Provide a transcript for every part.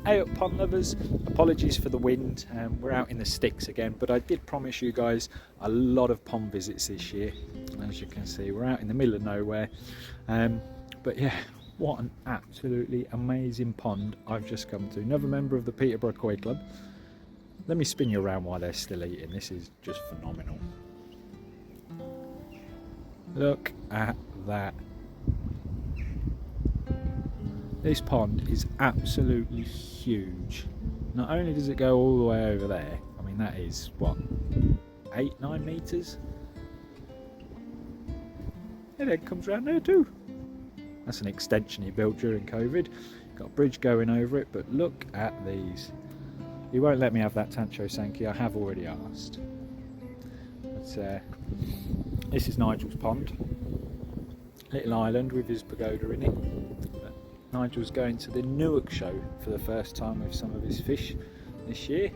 Hey up pond lovers, apologies for the wind, we're out in the sticks again, but I did promise you guys a lot of pond visits this year. As you can see, we're out in the middle of nowhere, but yeah, what an absolutely amazing pond I've just come to. Another member of the Peterborough Koi Club. Let me spin you around while they're still eating. This is just phenomenal. Look at that. This pond is absolutely huge. Not only does it go all the way over there, I mean that is what, 8-9 metres? It then comes round there too. That's an extension he built during COVID. Got a bridge going over it, but look at these. He won't let me have that Tancho Sankey, I have already asked. But this is Nigel's pond. Little island with his pagoda in it. Nigel's going to the Newark show for the first time with some of his fish this year.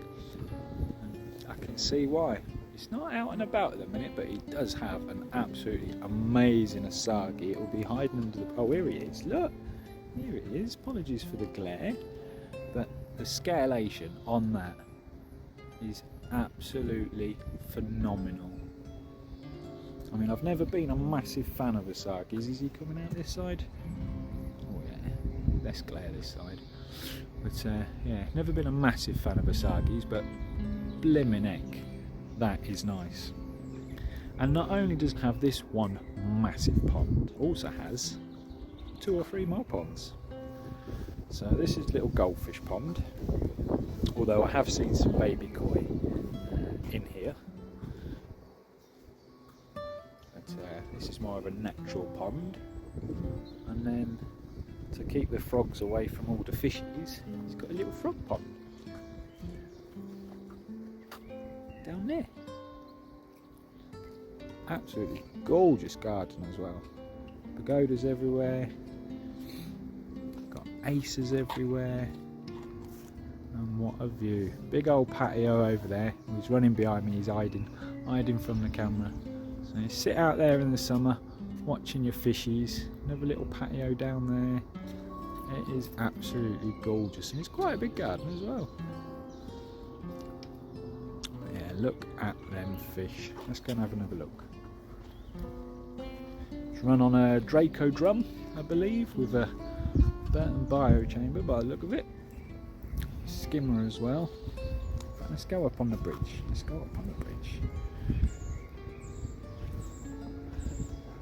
And I can see why. He's not out and about at the minute, but he does have an absolutely amazing asagi. It will be hiding under the... Oh, here he is. Look! Here it is. Apologies for the glare. But the scalation on that is absolutely phenomenal. I mean, I've never been a massive fan of asagis. Is he coming out this side? Less glare this side, but yeah, never been a massive fan of asagis, but blimmin' heck, that is nice. And not only does it have this one massive pond, also has 2 or 3 more ponds. So this is little goldfish pond, although I have seen some baby koi in here, but this is more of a natural pond. And then to keep the frogs away from all the fishies, he's got a little frog pond down there. Absolutely gorgeous garden as well. Pagodas everywhere, got aces everywhere, and what a view. Big old patio over there. He's running behind me, he's hiding from the camera. So you sit out there in the summer watching your fishies. Another little patio down there. It is absolutely gorgeous, and it's quite a big garden as well. But yeah, look at them fish. Let's go and have another look. It's run on a Draco drum, I believe, with a Burton bio chamber by the look of it. Skimmer as well. Let's go up on the bridge.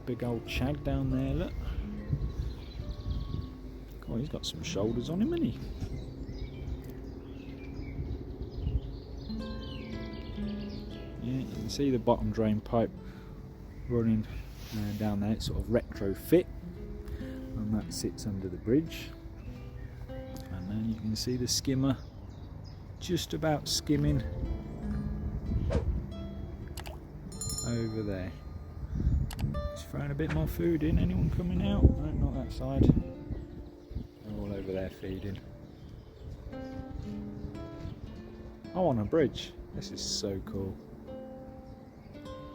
Big old shag down there, look. God, he's got some shoulders on him, hasn't he? Yeah, you can see the bottom drain pipe running down there. It's sort of retrofit, and that sits under the bridge. And then you can see the skimmer just about skimming over there. Just throwing a bit more food in. Anyone coming out? No, not that side. They're all over there feeding. Oh, on a bridge. This is so cool.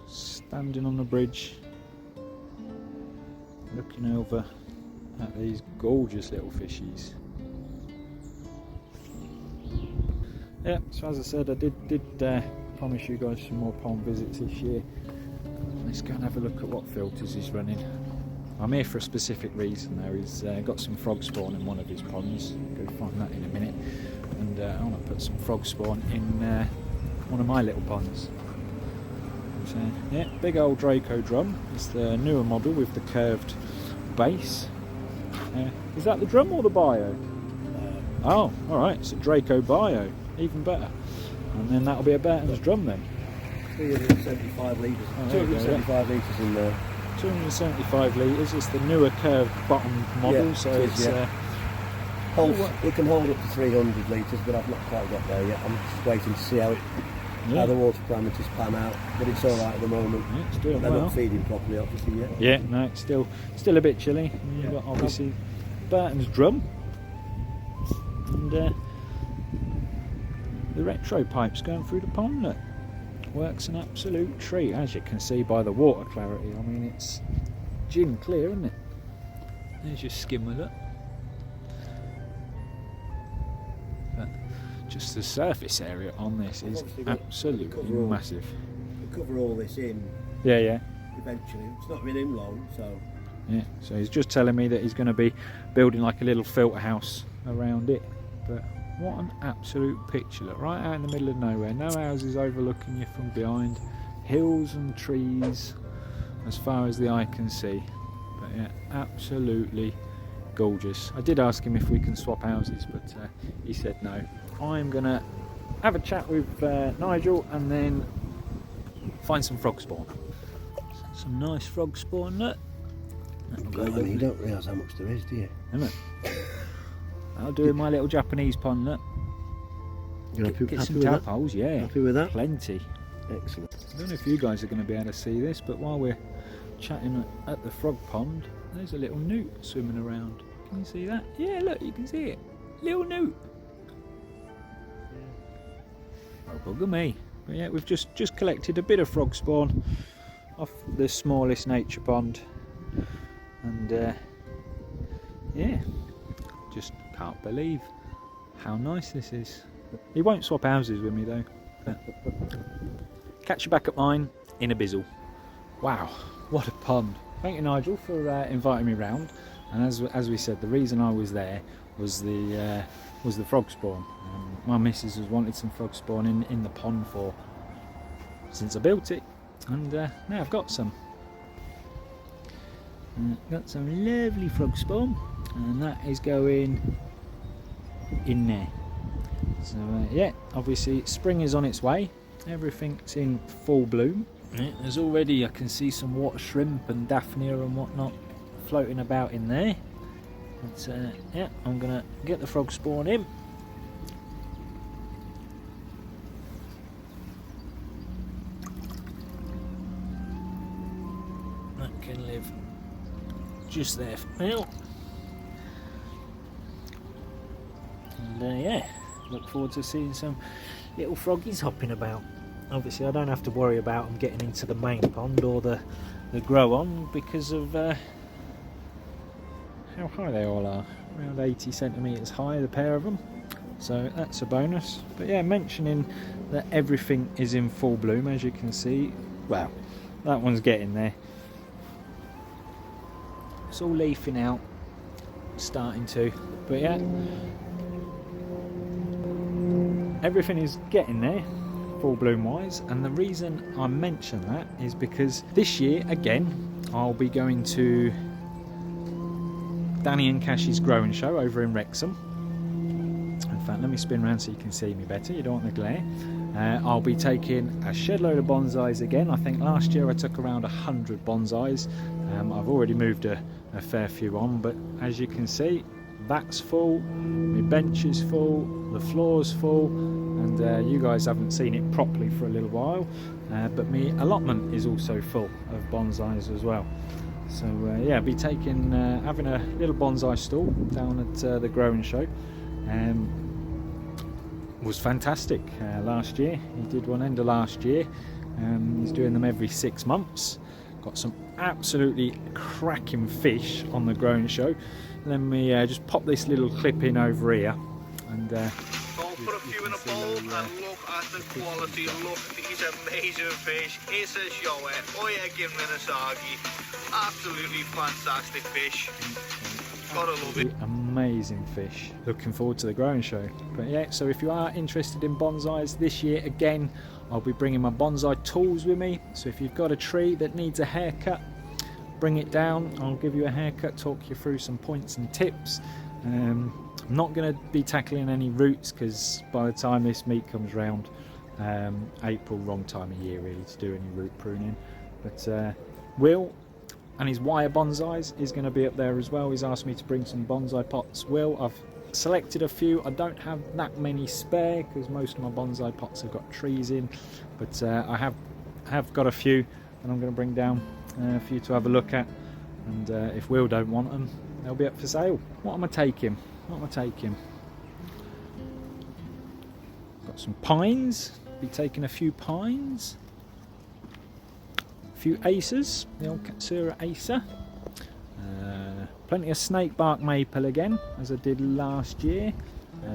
Standing on the bridge, looking over at these gorgeous little fishies. Yeah, so as I said, I did promise you guys some more pond visits this year. Let's go and have a look at what filters he's running. I'm here for a specific reason though. He's got some frog spawn in one of his ponds. Go find that in a minute. And I want to put some frog spawn in one of my little ponds. So, yeah, big old Draco drum. It's the newer model with the curved base. Is that the drum or the bio? Oh, alright, it's a Draco bio. Even better. And then that'll be a Burton's drum then. 275 litres. Oh, 275 litres in there. 275 litres. It's the newer curved bottom model, yeah, so it it's it can hold up to 300 litres, but I've not quite got there yet. I'm just waiting to see how the water parameters pan out, but it's all right at the moment. Yeah, it's doing They're well. not feeding properly, obviously, yet. Yeah, no, it's still a bit chilly. You've got obviously Burton's drum and the retro pipes going through the pond. Look, works an absolute treat, as you can see by the water clarity. I mean, it's gin clear, isn't it? There's your skimmer, look. just the surface area on this is absolutely massive. We'll cover all this in Yeah. eventually. It's not been in long, so. Yeah, so he's just telling me that he's going to be building like a little filter house around it. But what an absolute picture. Look, right out in the middle of nowhere. No houses overlooking you from behind. Hills and trees as far as the eye can see. But yeah, absolutely gorgeous. I did ask him if we can swap houses, but he said no. I'm going to have a chat with Nigel and then find some frog spawn. Some nice frog spawn, look. You don't realise how much there is, do you? Isn't it? I'll do in my little Japanese pond, look. Get some tadpoles, yeah. Happy with that? Plenty. Excellent. I don't know if you guys are going to be able to see this, but while we're chatting at the frog pond, there's a little newt swimming around. Can you see that? Yeah, look, you can see it. Little newt. Oh, bugger me. But yeah, we've just collected a bit of frog spawn off the smallest nature pond. And yeah, just can't believe how nice this is. He won't swap houses with me though. But catch you back at mine in a bizzle. Wow, what a pond. Thank you, Nigel, for inviting me round. And as we said, the reason I was there was the frog spawn. My missus has wanted some frog spawn in the pond since I built it, and now I've got some. Got some lovely frog spawn, and that is going in there. So yeah, obviously spring is on its way. Everything's in full bloom. Yeah, there's already, I can see some water shrimp and daphnia and whatnot floating about in there. But yeah, I'm gonna get the frog spawn in. That can live just there for now. And yeah, look forward to seeing some little froggies hopping about. Obviously I don't have to worry about them getting into the main pond or the grow on because of how high they all are. Around 80 centimetres high, the pair of them. So that's a bonus. But yeah, mentioning that everything is in full bloom, as you can see. Well, that one's getting there. It's all leafing out, starting to. But yeah, everything is getting there, full bloom wise. And the reason I mention that is because this year, again, I'll be going to Danny and Cash's growing show over in Wrexham. In fact, let me spin around so you can see me better, you don't want the glare. I'll be taking a shed load of bonsais again. I think last year I took around 100 bonsais. I've already moved a fair few on, but as you can see, that's full, my bench is full, the floor's full, and you guys haven't seen it properly for a little while, but my allotment is also full of bonsais as well. So yeah, I'll be taking, having a little bonsai stall down at the growing show. Was fantastic last year. He did one end of last year. He's doing them every 6 months. Got some absolutely cracking fish on the growing show. Let me just pop this little clip in over here, and I'll put a few in a bowl and look at the quality. Look at these amazing fish. It's a shower. Oyegin Minasagi. Absolutely fantastic fish. Gotta love it. Amazing fish. Looking forward to the growing show. But yeah, so if you are interested in bonsais this year, again, I'll be bringing my bonsai tools with me. So if you've got a tree that needs a haircut, bring it down. I'll give you a haircut, talk you through some points and tips. I'm not going to be tackling any roots because by the time this meet comes round, April, wrong time of year really to do any root pruning. But Will and his wire bonsais is going to be up there as well. He's asked me to bring some bonsai pots. Will, I've selected a few. I don't have that many spare because most of my bonsai pots have got trees in, but I have got a few, and I'm going to bring down for you to have a look at. And if Will don't want them, they'll be up for sale. What am I taking? Got some pines. Be taking a few pines. A few acers, the old Katsura acer. Plenty of snake bark maple again, as I did last year.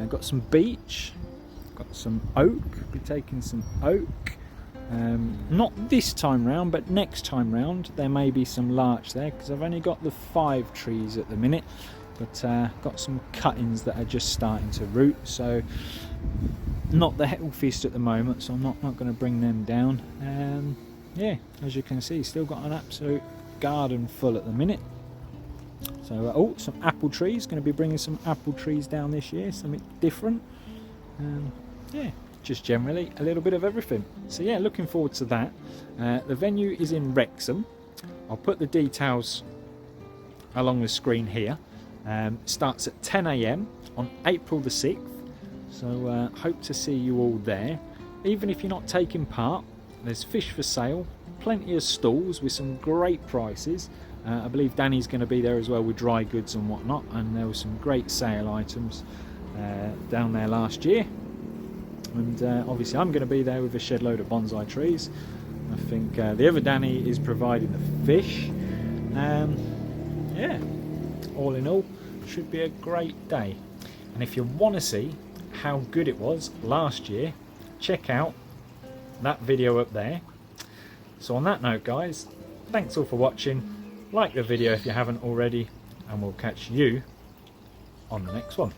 Got some beech. Got some oak, be taking some oak. Not this time round, but next time round there may be some larch there, because I've only got the 5 trees at the minute, but got some cuttings that are just starting to root, so not the healthiest at the moment, so I'm not going to bring them down. Yeah, as you can see, still got an absolute garden full at the minute. So oh, some apple trees, going to be bringing some apple trees down this year, something different. Yeah, just generally a little bit of everything. So yeah, looking forward to that. The venue is in Wrexham. I'll put the details along the screen here. Starts at 10 AM on April the 6th. So hope to see you all there. Even if you're not taking part, there's fish for sale, plenty of stalls with some great prices. I believe Danny's going to be there as well with dry goods and whatnot, and there were some great sale items down there last year. And obviously I'm going to be there with a shed load of bonsai trees. I think the other Danny is providing the fish. Yeah, all in all, should be a great day. And if you want to see how good it was last year, check out that video up there. So on that note, guys, thanks all for watching. Like the video if you haven't already, and we'll catch you on the next one.